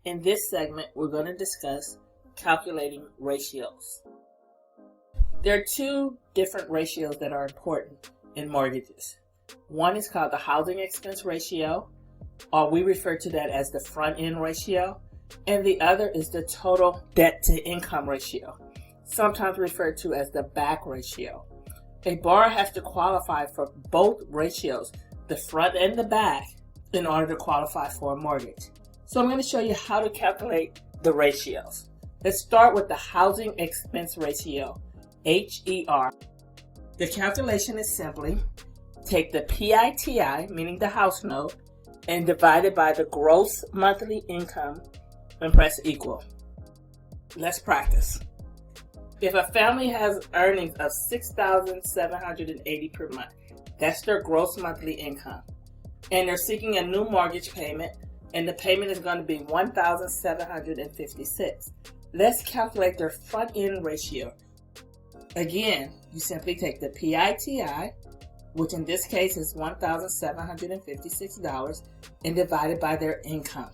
In this segment, we're going to discuss calculating ratios. There are two different ratios that are important in mortgages. One is called the housing expense ratio, or we refer to that as the front end ratio, and the other is the total debt to income ratio, sometimes referred to as the back ratio. A borrower has to qualify for both ratios, the front and the back, in order to qualify for a mortgage. So I'm going to show you how to calculate the ratios. Let's start with the housing expense ratio, HER. The calculation is simply take the PITI, meaning the house note, and divide it by the gross monthly income and press equal. Let's practice. If a family has earnings of $6,780 per month, that's their gross monthly income, and they're seeking a new mortgage payment, and the payment is going to be $1,756. Let's calculate their front end ratio. Again, you simply take the PITI, which in this case is $1,756, and divide it by their income.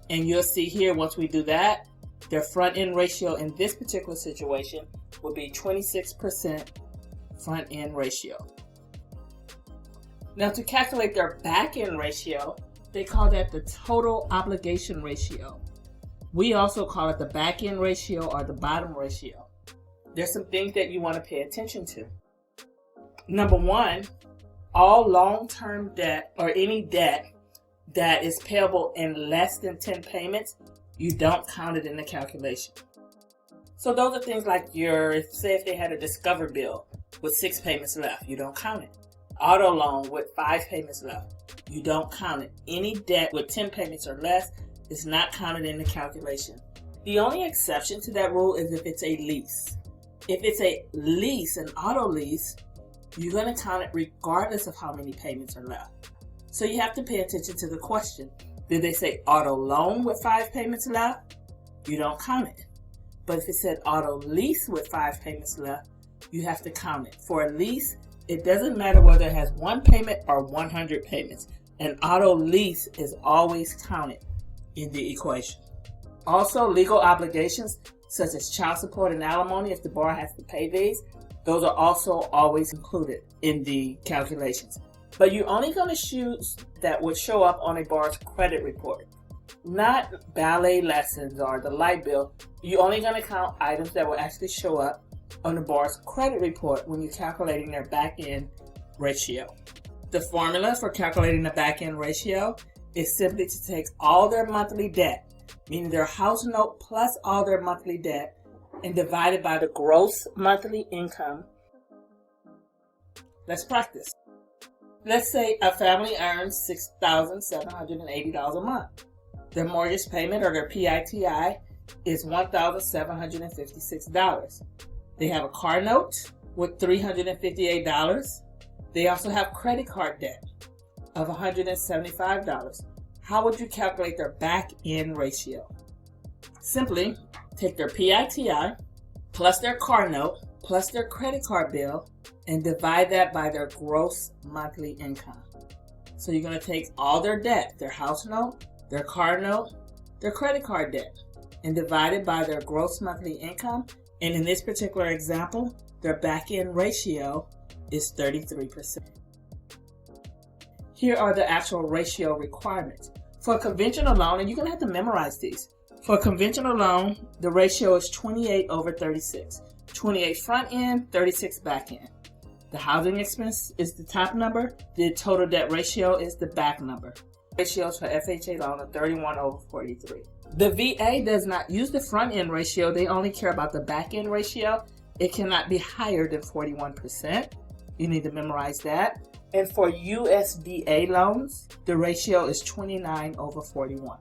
And you'll see here, once we do that, their front end ratio in this particular situation would be 26% front end ratio. Now, to calculate their back end ratio, they call that the total obligation ratio. We also call it the back end ratio or the bottom ratio. There's some things that you want to pay attention to. Number one, all long-term debt or any debt that is payable in less than 10 payments, you don't count it in the calculation. So those are things like say if they had a Discover bill with 6 payments left, you don't count it. Auto loan with 5 payments left, you don't count it. Any debt with 10 payments or less is not counted in the calculation. The only exception to that rule is if it's a lease. If it's a lease, an auto lease, you're going to count it regardless of how many payments are left. So you have to pay attention to the question. Did they say auto loan with 5 payments left? You don't count it. But if it said auto lease with 5 payments left, you have to count it. For a lease, it doesn't matter whether it has 1 payment or 100 payments. An auto lease is always counted in the equation. Also, legal obligations such as child support and alimony, if the borrower has to pay these, those are also always included in the calculations. But you're only going to choose that would show up on a borrower's credit report, not ballet lessons or the light bill. You're only going to count items that will actually show up on the borrower's credit report when you're calculating their back-end ratio. The formula for calculating the back-end ratio is simply to take all their monthly debt, meaning their house note plus all their monthly debt, and divide it by the gross monthly income. Let's practice. Let's say a family earns $6,780 a month. Their mortgage payment or their PITI is $1,756. They have a car note with $358. They also have credit card debt of $175. How would you calculate their back-end ratio? Simply take their PITI plus their car note plus their credit card bill and divide that by their gross monthly income. So you're going to take all their debt, their house note, their car note, their credit card debt, and divide it by their gross monthly income. And in this particular example, their back-end ratio is 33%. Here are the actual ratio requirements. For a conventional loan, and you're going to have to memorize these. For a conventional loan, the ratio is 28/36. 28 front end, 36 back end. The housing expense is the top number. The total debt ratio is the back number. Ratios for FHA loan are 31/43. The VA does not use the front end ratio. They only care about the back end ratio. It cannot be higher than 41%. You need to memorize that. And for USDA loans, the ratio is 29/41.